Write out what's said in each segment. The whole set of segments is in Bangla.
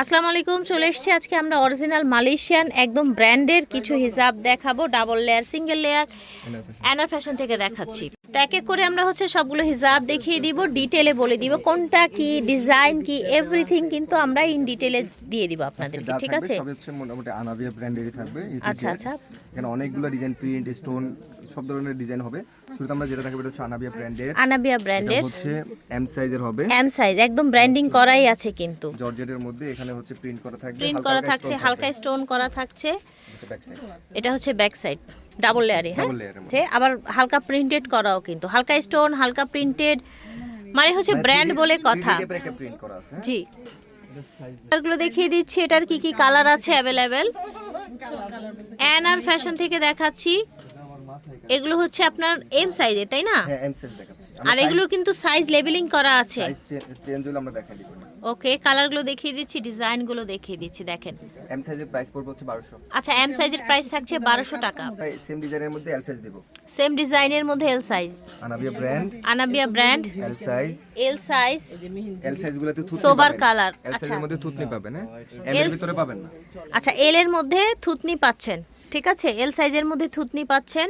আসসালামু আলাইকুম, চলে এসেছি আজকে আমরা অরিজিনাল মালয়েশিয়ান একদম ব্র্যান্ডের কিছু হিজাব দেখাবো। ডাবল লেয়ার, সিঙ্গেল লেয়ার, অ্যানার ফ্যাশন থেকে দেখাচ্ছি। তো এক এক করে আমরা সবগুলো হিজাব দেখিয়ে দিব, ডিটেলে বলে দিব কোনটা কি, ডিজাইন কি, এভরিথিং কিন্তু আমরা ইন ডিটেলে দিয়ে দিব আপনাদেরকে, ঠিক আছে? সব হচ্ছে মোটামুটি আনাবিয়া ব্র্যান্ডেরই থাকবে। আচ্ছা আচ্ছা, এখানে অনেকগুলো ডিজাইন, প্রিন্ট, স্টোন, সব ধরনের ডিজাইন হবে। শুরুতে আমরা যেটা থাকবে এটা হচ্ছে আনাবিয়া ব্র্যান্ডের। আনাবিয়া ব্র্যান্ডের হচ্ছে এম সাইজের হবে। এম সাইজ একদম ব্র্যান্ডিং করাই আছে কিন্তু জর্জেটের মধ্যে এখানে হচ্ছে প্রিন্ট করা থাকবে, হালকা স্টোন করা থাকছে। এটা হচ্ছে ব্যাক সাইড ডাবল লেয়ারে, হ্যাঁ, আবার হালকা প্রিন্টেড করাও কিন্তু, হালকা স্টোন, হালকা প্রিন্টেড, মানে হচ্ছে ব্র্যান্ড বলে কথা। জি, কালারগুলো দেখিয়ে দিচ্ছি, এটার কি কি কালার আছে অ্যাভেলেবেল। অ্যানার ফ্যাশন থেকে দেখাচ্ছি, এগুলো হচ্ছে আপনার এম সাইজের, তাই না? হ্যাঁ, এম সাইজ দেখাচ্ছি। আর এগুলোর কিন্তু সাইজ লেবেলিং করা আছে। সাইজ চেঞ্জ হলে আমরা দেখাই দিব। ওকে, কালারগুলো দেখিয়ে দিচ্ছি, ডিজাইনগুলো দেখিয়ে দিচ্ছি, দেখেন। এম সাইজের প্রাইস পড়বে হচ্ছে 1200। আচ্ছা, এম সাইজের প্রাইস থাকছে 1200 টাকা। সেম ডিজাইনের মধ্যে এল সাইজ দেব। সেম ডিজাইনের মধ্যে এল সাইজ, আনাবিয়া ব্র্যান্ড এল সাইজ। এল সাইজগুলোতে থুতনি সোবার পাবেন। কালার। এল আচ্ছা, সাইজের মধ্যে থুতনি পাবেন, হ্যাঁ, এম এর ভিতরে পাবেন না। আচ্ছা, এল এর মধ্যে থুতনি পাচ্ছেন, ঠিক আছে? এল সাইজের মধ্যে থুতনি পাচ্ছেন।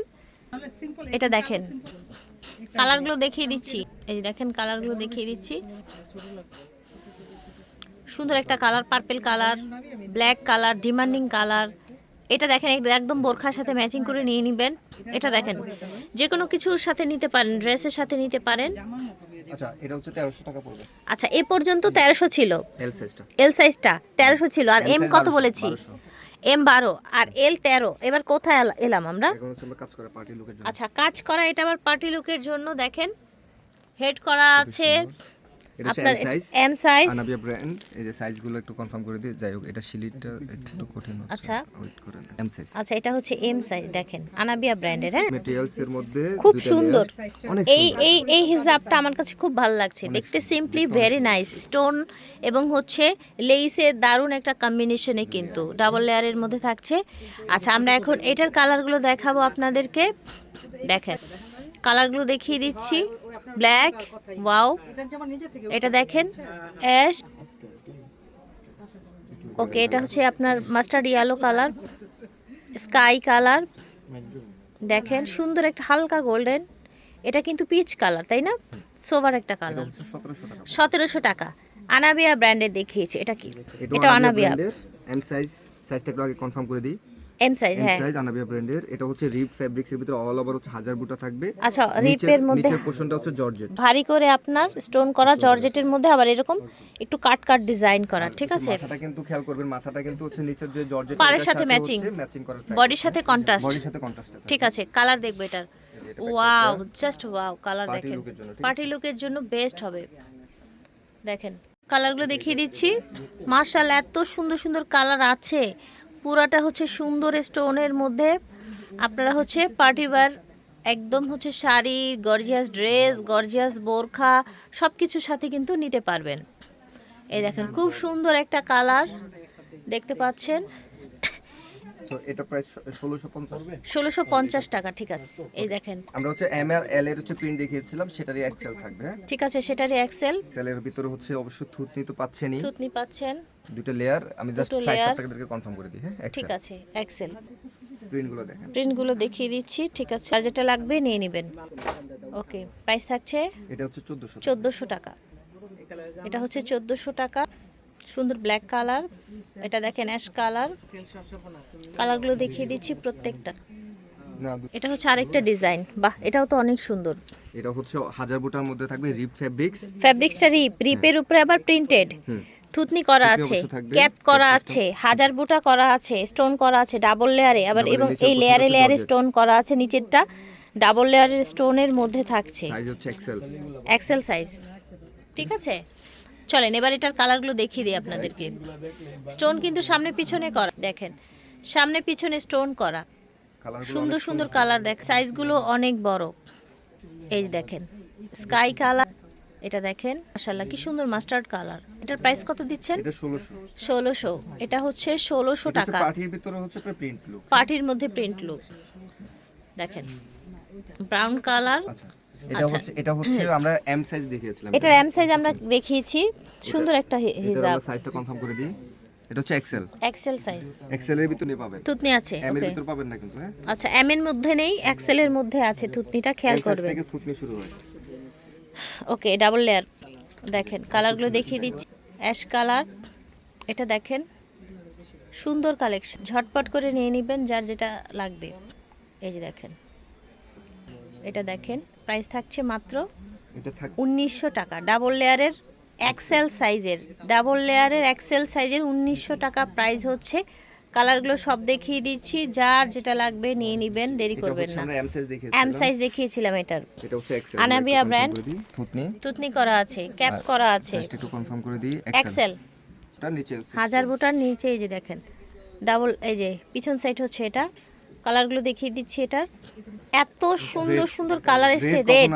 এটা দেখেন, কালারগুলো দেখিয়ে দিচ্ছি, এই দেখেন কালারগুলো দেখিয়ে দিচ্ছি। সুন্দর একটা colour, purple colour, black colour, demanding colour. এটা দেখেন একদম বোরখার সাথে ম্যাচিং করে নিয়ে নেবেন। এটা দেখেন যে কোনো কিছুর সাথে নিতে পারেন, ড্রেসের সাথে নিতে পারেন। আচ্ছা, এটা হচ্ছে 1300 টাকা পড়বে। আচ্ছা, এ পর্যন্ত 1300 ছিল এল সাইজটা, 1300 ছিল। আর এম কত বলেছি? এম 12 আর এল 13। এবার কোথায় এলাম আমরা? আচ্ছা, কাজ করা, এটা আবার পার্টি লুকের জন্য। দেখেন হেড করা আছে আপনার এম সাইজ। আনাবিয়া ব্র্যান্ড, এই যে সাইজগুলো একটু কনফার্ম করে দিই। যাই হোক, এটা শিলিটটা একটু কঠিন হচ্ছে। আচ্ছা, ওয়েট করেন। M size. আচ্ছা, এটা হচ্ছে এম সাইজ, দেখেন আনাবিয়া ব্র্যান্ডের, হ্যাঁ, ম্যাটেরিয়ালস এর মধ্যে খুব সুন্দর। এই হিজাবটা আমার কাছে খুব ভালো লাগছে দেখতে, সিম্পলি ভেরি নাইস। স্টোন এবং হচ্ছে লেইসের দারুণ একটা কম্বিনেশনে কিন্তু ডাবল লেয়ারের মধ্যে থাকছে। আচ্ছা, আমরা এখন এটার কালারগুলো দেখাবো আপনাদেরকে। দেখেন কালারগুলো দেখিয়ে দিচ্ছি। ব্ল্যাক, ওয়াও, এটা দেখেন অ্যাশ, ওকে, এটা হচ্ছে আপনার mustard yellow colour, sky colour, দেখেন সুন্দর একটা হালকা গোল্ডেন। এটা কিন্তু পিচ কালার, তাই না? সোভার একটা কালার। 1700 টাকা। আনাবিয়া ব্র্যান্ডের দেখিয়েছে। এটা কি? এটা আনাবিয়া এম সাইজ। সাইজটা একটু আগে কনফার্ম করে দিই। এম সাইজ, হ্যাঁ, সাইজ আনাবিয়া ব্র্যান্ডের। এটা হচ্ছে রিপ ফেব্রিক্স এর ভিতরে অল ওভার হচ্ছে হাজার বুটা থাকবে। আচ্ছা, রিপের মধ্যে নিচের পোরশনটা হচ্ছে জর্জেট, ভারী করে আপনার স্টোন করা জর্জেটের মধ্যে, আবার এরকম একটু কাট কাট ডিজাইন করা, ঠিক আছে? মাথাটা কিন্তু খেয়াল করবেন, মাথাটা কিন্তু হচ্ছে নিচের যে জর্জেট পাড়ের সাথে ম্যাচিং করা, বডির সাথে কন্ট্রাস্ট, ঠিক আছে? কালার দেখবো এটার। ওয়াও, জাস্ট ওয়াও, কালার দেখেন, পার্টি লুকের জন্য বেস্ট হবে। দেখেন কালারগুলো দেখিয়ে দিচ্ছি। মাশাআল্লাহ, এত সুন্দর সুন্দর কালার আছে। পুরাটা হচ্ছে সুন্দর স্টোনের মধ্যে। আপনারা হচ্ছে পার্টি ওয়্যার, একদম হচ্ছে শাড়ি, গর্জিয়াস ড্রেস, গর্জিয়াস বোরখা, সব কিছুর সাথে কিন্তু নিতে পারবেন। এই দেখেন খুব সুন্দর একটা কালার দেখতে পাচ্ছেন। সো এটা প্রাইস 1650 টাকা, ঠিক আছে? এই দেখেন আমরা হচ্ছে এম আর এল এর হচ্ছে প্রিন্ট দেখিয়েছিলাম, সেটারই এক্সেল থাকবে, ঠিক আছে? সেটারই এক্সেল। এর ভিতরে হচ্ছে অবশ্য থুতনি তো পাচ্ছেনই, থুতনি পাচ্ছেন, দুটো লেয়ার। আমি জাস্ট সাইজটা আপনাদেরকে কনফার্ম করে দিই, হ্যাঁ, ঠিক আছে? এক্সেল। প্রিন্টগুলো দেখেন, প্রিন্টগুলো দেখিয়ে দিচ্ছি, ঠিক আছে? আর যেটা লাগবে নিয়ে নেবেন। ওকে, প্রাইস থাকছে এটা হচ্ছে 1400 টাকা। এটা হচ্ছে 1400 টাকা। সুন্দর ব্ল্যাক কালার, এটা দেখেন অ্যাশ কালার। কালারগুলো দেখিয়ে দিচ্ছি প্রত্যেকটা। এটা হচ্ছে আরেকটা ডিজাইন, বাহ, এটাও তো অনেক সুন্দর। এটা হচ্ছে হাজার বুটার মধ্যে থাকবে, রিপ ফেব্রিক্সটা রিপের উপরে আবার প্রিন্টেড, থুতনি করা আছে, ক্যাপ করা আছে, হাজার বুটা করা আছে, স্টোন করা আছে ডাবল লেয়ারে আবার, এবং এই লেয়ারে লেয়ারে স্টোন করা আছে। নিচেরটা ডাবল লেয়ারের স্টোনের মধ্যে থাকছে, সাইজ হচ্ছে এক্সেল সাইজ, ঠিক আছে? চলেন এবার এটার কালারগুলো দেখিয়ে দিই আপনাদেরকে। স্টোন কিন্তু সামনে পিছনে করা, দেখেন সামনে পিছনে স্টোন করা, সুন্দর সুন্দর কালার। দেখ সাইজগুলো অনেক বড়। এই দেখেন স্কাই কালার, এটা দেখেন মাশাআল্লাহ কি সুন্দর মাস্টার্ড কালার। এটার প্রাইস কত দিচ্ছেন? এটা 1600। এটা হচ্ছে 1600 টাকা। পার্টির ভিতরে হচ্ছে প্রিন্ট লুক, পার্টির মধ্যে প্রিন্ট লুক। দেখেন ব্রাউন কালার, আচ্ছা এটা হচ্ছে আমরা এম সাইজ দেখিয়েছিলাম। এটা এম সাইজ আমরা দেখিয়েছি, সুন্দর একটা হিজাব। আমরা সাইজটা কনফার্ম করে দিই, এটা হচ্ছে এক্সেল। এক্সেল সাইজ, এক্সেল এর ভিতরে পাবেন, থুতনি আছে। এম এর ওকে, ভিতর পাবেন না কিন্তু। হ্যাঁ আচ্ছা, এম এর মধ্যে নেই, এক্সেল এর মধ্যে আছে, থুতনিটা খেয়াল করবেন। থেকে থুতনি শুরু হয়। ওকে, ডাবল লেয়ার। দেখেন কালারগুলো দেখিয়ে দিচ্ছি। অ্যাশ কালার, এটা দেখেন সুন্দর কালেকশন, ঝটপট করে নিয়ে নেবেন যার যেটা লাগবে। এই যে দেখেন, এটা দেখেন প্রাইস থাকছে মাত্র এটা থাক 1900 টাকা। ডাবল লেয়ারের এক্সেল সাইজের, ডাবল লেয়ারের এক্সেল সাইজের 1900 টাকা প্রাইস হচ্ছে। কালারগুলো সব দেখিয়ে দিচ্ছি, যার যেটা লাগবে নিয়ে নেবেন, দেরি করবেন না। আমরা এম সাইজ দেখিয়েছিলাম, এম সাইজ দেখিয়েছিলাম এটার। এটা হচ্ছে এক্সেল। আনাবিয়া ব্র্যান্ড, থুতনি তুতনি করা আছে, ক্যাপ করা আছে, জাস্ট একটু কনফার্ম করে দিই। এক্সেল। এটা নিচে হাজার বোটার নিচে এই যে দেখেন ডাবল, এই যে পিছন সাইড হচ্ছে এটা। কালারগুলো দেখিয়ে দিচ্ছি, এটার এত সুন্দর সুন্দর কালার এসেছে। রেড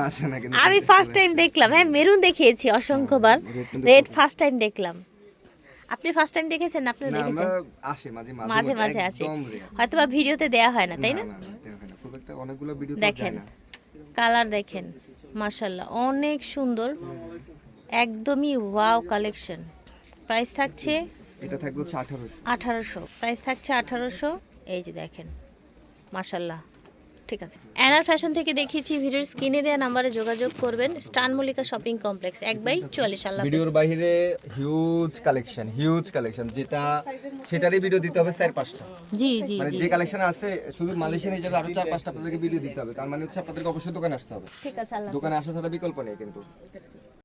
আমি ফার্স্ট টাইম দেখলাম, হ্যাঁ মেরুন দেখিয়েছি অসংখ্যবার, রেড ফার্স্ট টাইম দেখলাম। আপনি ফার্স্ট টাইম দেখেছেন? আপনি না, দেখেছেন? আমরা আসে মাঝে মাঝে মাঝে আছে, হয়তো বা ভিডিওতে দেয়া হয় না, তাই না? খুব একটা অনেকগুলো ভিডিও দেখেন কালার, দেখেন মাশাআল্লাহ অনেক সুন্দর, একদমই ওয়াও কালেকশন। প্রাইস থাকছে, এটা থাকবে হচ্ছে 1800। প্রাইস থাকছে 1800। এই যে দেখেন মাশাআল্লাহ, ঠিক আছে। অ্যানার ফ্যাশন থেকে দেখিয়েছি, ভিডিওর স্ক্রিনে দেওয়া নাম্বারে যোগাযোগ করবেন। স্টান মল্লিকা শপিং কমপ্লেক্স, 1/44। আল্লাহ হাফেজ। ভিডিওর বাইরে হিউজ কালেকশন, যেটা সেটারই ভিডিও দিতে হবে 4-5টা। জি জি মানে জি, যে কালেকশন আছে শুধু মালয়েশিয়ান হিসেবে আরো 4-5টা আপনাদেরকে ভিডিও দিতে হবে। তার মানে হচ্ছে আপনাদেরকে অবশ্যই দোকানে আসতে হবে। ঠিক আছে, আল্লাহ দোকানে আসা ছাড়া বিকল্প নেই কিন্তু।